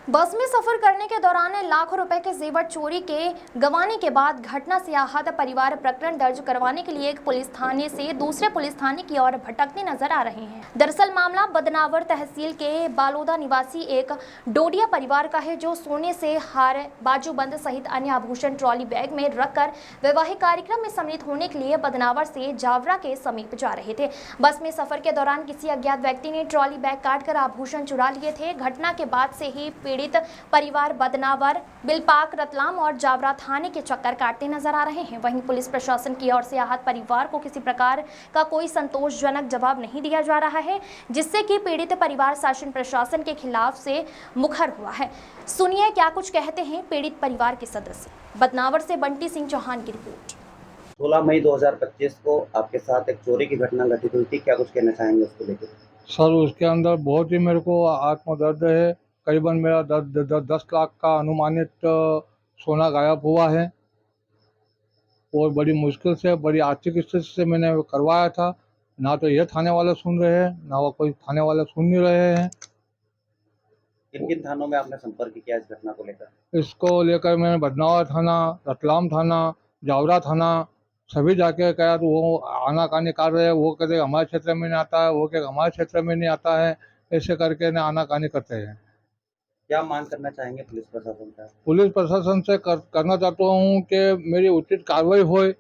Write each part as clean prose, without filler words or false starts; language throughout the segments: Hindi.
बस में सफर करने के दौरान लाखों रुपए के जेवर चोरी के गंवाने के बाद घटना से आहत परिवार प्रकरण दर्ज करवाने के लिए एक पुलिस थाने से दूसरे पुलिस थाने की ओर भटकते नजर आ रहे हैं। दरअसल मामला बदनावर तहसील के बालोदा निवासी एक डोडिया परिवार का है, जो सोने से हार, बाजूबंद सहित अन्य आभूषण ट्रॉली बैग में रखकर वैवाहिक कार्यक्रम में सम्मिलित होने के लिए बदनावर से जावरा के समीप जा रहे थे। बस में सफर के दौरान किसी अज्ञात व्यक्ति ने ट्रॉली बैग काटकर आभूषण चुरा लिए थे। घटना के बाद से ही पीड़ित परिवार बदनावर, बिलपाक, रतलाम और जावरा थाने के चक्कर काटते नजर आ रहे हैं। वहीं पुलिस प्रशासन की ओर से आहत परिवार को किसी प्रकार का कोई संतोषजनक जवाब नहीं दिया जा रहा है, जिससे कि पीड़ित परिवार शासन प्रशासन के खिलाफ से मुखर हुआ है। सुनिए क्या कुछ कहते हैं पीड़ित परिवार के सदस्य। बदनावर से बंटी सिंह चौहान की रिपोर्ट। 16 मई 2025 को आपके साथ एक चोरी की घटना घटित हुई थी, क्या कुछ कहना चाहेंगे उसको लेकर? सर, उसके अंदर बहुत ही मेरे को आत्मदर्द है। करीबन मेरा 10 लाख का अनुमानित सोना गायब हुआ है और बड़ी मुश्किल से, बड़ी आर्थिक स्थिति से मैंने करवाया था। ना तो ये थाने वाले सुन रहे हैं, ना वो कोई थाने वाले सुन नहीं रहे हैं। किन किन थानों में आपने संपर्क किया इस घटना को लेकर? इसको लेकर मैंने बदनावर थाना, रतलाम थाना, जावरा थाना सभी जाके कहा, तो वो आनाकानी कर रहे हैं। वो कहते हमारे क्षेत्र में नहीं आता है, वो कहते हमारे क्षेत्र में नहीं आता है। ऐसे करके ना आनाकानी करते हैं। क्या मांग करना चाहेंगे पुलिस प्रशासन का? पुलिस प्रशासन से करना चाहता हूँ कि मेरी उचित कार्रवाई होए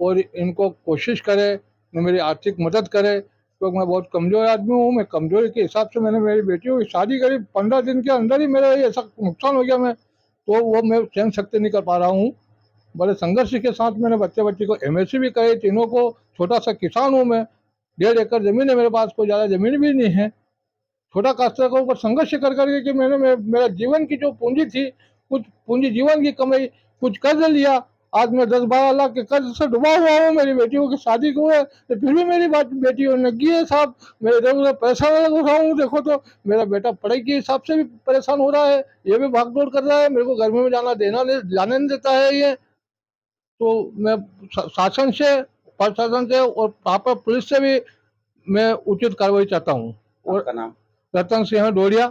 और इनको कोशिश करे कि मेरी आर्थिक मदद करे, क्योंकि मैं बहुत कमज़ोर आदमी हूँ। मैं कमज़ोरी के हिसाब से मैंने मेरी बेटी की शादी करी, 15 दिन के अंदर ही मेरा ये ऐसा नुकसान हो गया। मैं तो वो मैं सहन शक्ति नहीं कर पा रहा हूँ। बड़े संघर्ष के साथ मैंने बच्ची को MSc भी करे, तीनों को। छोटा सा किसान हूँ मैं, 1.5 एकड़ ज़मीन है मेरे पास, कोई ज़्यादा ज़मीन भी नहीं है। छोटा काश्तकार के ऊपर संघर्ष कर करके कि मेरा जीवन की जो पूंजी थी, कुछ पूंजी जीवन की कमाई, कुछ कर्ज लिया। आज मैं 10-12 लाख के कर्ज से डूबा हुआ हूँ। मेरी बेटियों की शादी को है, तो फिर भी मेरी बेटियों ने की है साहब। मेरे रेगुलर पैसा लगा रहा हूँ। देखो तो मेरा बेटा पढ़ाई के हिसाब से भी परेशान हो रहा है, ये भी भागदौड़ कर रहा है। मेरे को गर्मी में जाने नहीं देता है ये। तो मैं शासन से, प्रशासन से और प्रॉपर पुलिस से भी मैं उचित कार्रवाई चाहता हूँ। और आपका नाम? रतन सिंह डोडिया,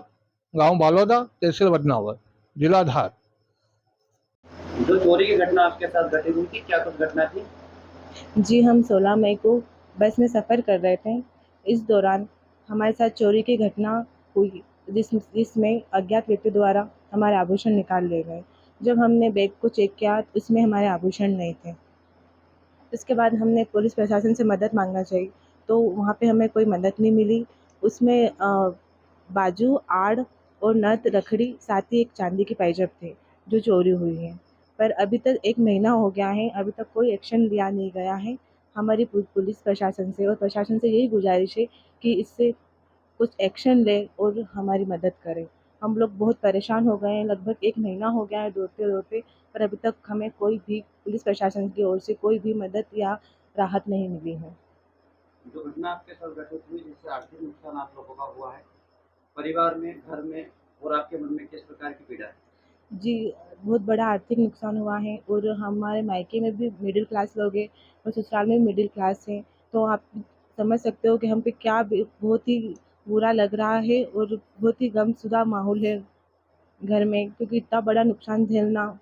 गांव बालोदा, तहसील बदनावर, जिला धार। जो चोरी की घटना आपके साथ घटित हुई थी, क्या कुछ घटना थी? जी, हम 16 मई को बस में सफ़र कर रहे थे। इस दौरान हमारे साथ चोरी की घटना हुई, जिसमें अज्ञात व्यक्ति द्वारा हमारे आभूषण निकाल लिए गए। जब हमने बैग को चेक किया, उसमें हमारे आभूषण नहीं थे। उसके बाद हमने पुलिस प्रशासन से मदद मांगना चाहिए, तो वहाँ पे हमें कोई मदद नहीं मिली। उसमें बाजू, आड़ और नथ, रखड़ी, साथ ही एक चांदी की पायजेब थे, जो चोरी हुई है। पर अभी तक 1 महीना हो गया है, अभी तक कोई एक्शन लिया नहीं गया है। हमारी पुलिस प्रशासन से और प्रशासन से यही गुजारिश है कि इससे कुछ एक्शन ले और हमारी मदद करे। हम लोग बहुत परेशान हो गए हैं, लगभग 1 महीना हो गया है दौड़ते-दौड़ते, पर अभी तक हमें कोई भी पुलिस प्रशासन की ओर से कोई भी मदद या राहत नहीं मिली है। जो घटना आपके साथ घटित हुई, जिससे आर्थिक नुकसान आप लोगों का हुआ है, परिवार में, घर में और आपके मन में किस प्रकार की पीड़ा है? जी, बहुत बड़ा आर्थिक नुकसान हुआ है और हमारे मायके में भी मिडिल क्लास लोग हैं और ससुराल में भी मिडिल क्लास हैं। तो आप समझ सकते हो कि हम पे क्या बहुत ही बुरा लग रहा है और बहुत ही गमशुदा माहौल है घर में, क्योंकि इतना बड़ा नुकसान झेलना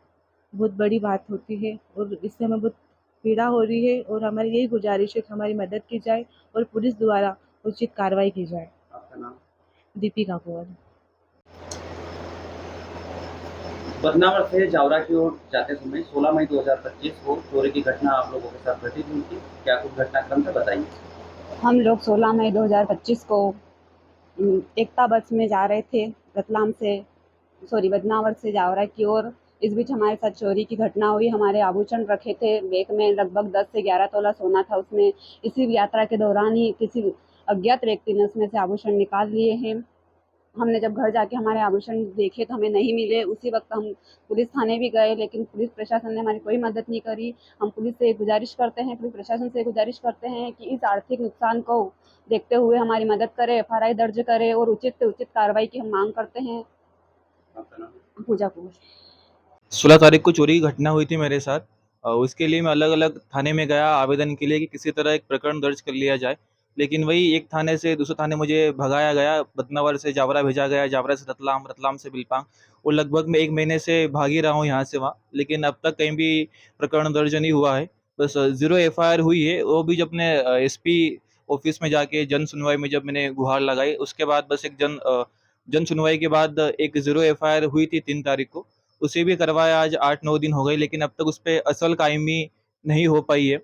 बहुत बड़ी बात होती है और इससे हमें बहुत पीड़ा हो रही है। और हमारी यही गुजारिश है कि हमारी मदद की जाए और पुलिस द्वारा उचित कार्रवाई की जाए। आपका नाम? दीपिका कुंवर। बदनावर से जावरा की ओर जाते समय 16 मई 2025 को चोरी की घटना आप लोगों के साथ घटित हुई थी, क्या कुछ घटनाक्रम है बताइए? हम लोग 16 मई 2025 को एकता बस में जा रहे थे, बदनावर से जावरा की ओर। इस बीच हमारे साथ चोरी की घटना हुई। हमारे आभूषण रखे थे बैग में, लगभग 10 से 11 तोला सोना था उसमें। इसी यात्रा के दौरान ही किसी अज्ञात व्यक्ति ने उसमें से आभूषण निकाल लिए हैं। हमने जब घर जाके हमारे आभूषण देखे तो हमें नहीं मिले। उसी वक्त हम पुलिस थाने भी गए, लेकिन पुलिस प्रशासन ने हमारी कोई मदद नहीं करी। हम पुलिस प्रशासन से गुजारिश करते हैं कि इस आर्थिक नुकसान को देखते हुए हमारी मदद करे, FRI दर्ज करे और उचित से उचित कार्रवाई की हम मांग करते हैं। आपका नाम? पूजा कुमार। 16 तारीख को चोरी की घटना हुई थी मेरे साथ। उसके लिए मैं अलग अलग थाने में गया आवेदन के लिए कि किसी तरह एक प्रकरण दर्ज कर लिया जाए। लेकिन वही एक थाने से दूसरे थाने मुझे भगाया गया, बदनावर से जावरा भेजा गया, जावरा से रतलाम, रतलाम से बिलपांग, और लगभग मैं 1 महीने से भाग ही रहा हूँ यहाँ से वहाँ, लेकिन अब तक कहीं भी प्रकरण दर्ज नहीं हुआ है। बस 0 एफआईआर हुई है, वो भी जब अपने एसपी ऑफिस में जाके जन सुनवाई में जब मैंने गुहार लगाई, उसके बाद बस एक जन सुनवाई के बाद एक 0 एफआईआर हुई थी 3 तारीख को, उसे भी करवाया आज 8-9 दिन हो गए, लेकिन अब तक उस पे असल कायमी नहीं हो पाई है।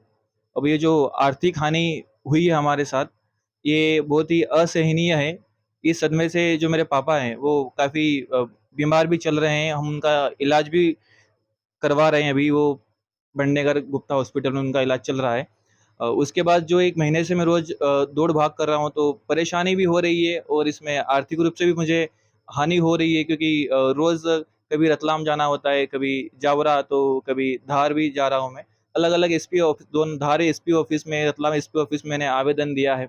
अब ये जो आर्थिक हानि हुई है हमारे साथ, ये बहुत ही असहनीय है। इस सदमे से जो मेरे पापा हैं, वो काफ़ी बीमार भी चल रहे हैं, हम उनका इलाज भी करवा रहे हैं, अभी वो भंडेगर गुप्ता हॉस्पिटल में उनका इलाज चल रहा है। उसके बाद जो 1 महीने से मैं रोज़ दौड़-भाग कर रहा हूँ, तो परेशानी भी हो रही है और इसमें आर्थिक रूप से भी मुझे हानि हो रही है, क्योंकि रोज़ कभी रतलाम जाना होता है, कभी जावरा, तो कभी धार भी जा रहा हूँ मैं। अलग-अलग एसपी ऑफिस, दोनों धार एसपी ऑफिस में, रतलाम एसपी ऑफिस में मैंने आवेदन दिया है,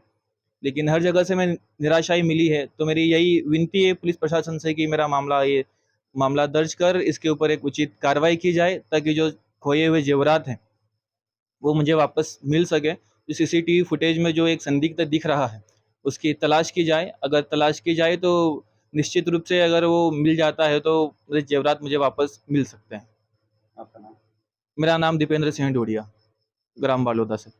लेकिन हर जगह से मैं निराशा ही मिली है। तो मेरी यही विनती है पुलिस प्रशासन से कि मेरा ये मामला दर्ज कर इसके ऊपर एक उचित कार्रवाई की जाए, ताकि जो खोए हुए ज़ेवरात हैं, वो मुझे वापस मिल सके। जो सीसीटीवी फुटेज में जो एक संदिग्ध दिख रहा है, उसकी तलाश की जाए। अगर तलाश की जाए तो निश्चित रूप से अगर वो मिल जाता है तो मेरे ज़ेवरात मुझे वापस मिल सकते हैं। आपका नाम? मेरा नाम दीपेंद्र सिंह ढोडिया, ग्राम बालोदा से।